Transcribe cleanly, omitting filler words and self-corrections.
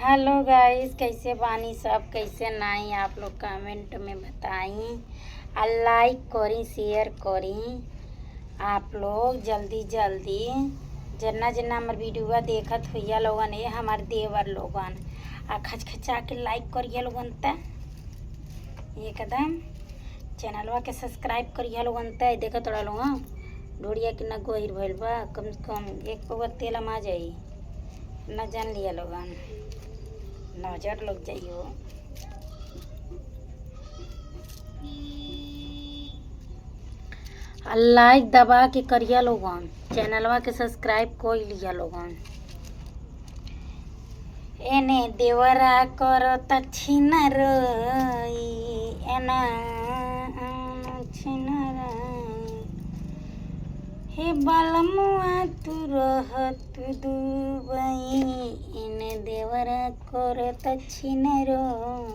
Hello guys, कैसे बानी सब, कैसे नहीं आप लोग कमेंट में बताई। और लाइक करी, शेयर करी आप लोग जल्दी जल्दी। जना जना हमार वीडियो देखत हुआ लोगन, ये हमार देवर लोगन आ खचखचा के लाइक करिए लोगन त एकदम। चैनलवा के सब्सक्राइब करिए लोगन त। देखो थोड़ा लोग ढोड़िया कि ना गोहिर भइल बा, कम से कम एक पौवा तेल आ जाई न, जान लिया लोगन, नजर लग जाइयो। लाइक दबा के करिया लोगन, चैनलवा के सब्सक्राइब कर लिया लोगन। एने देवरा करत छिनरई, एना छिनरई, हे बालमुआ तू रहत दुबई, एने देवरा करत छिनरई।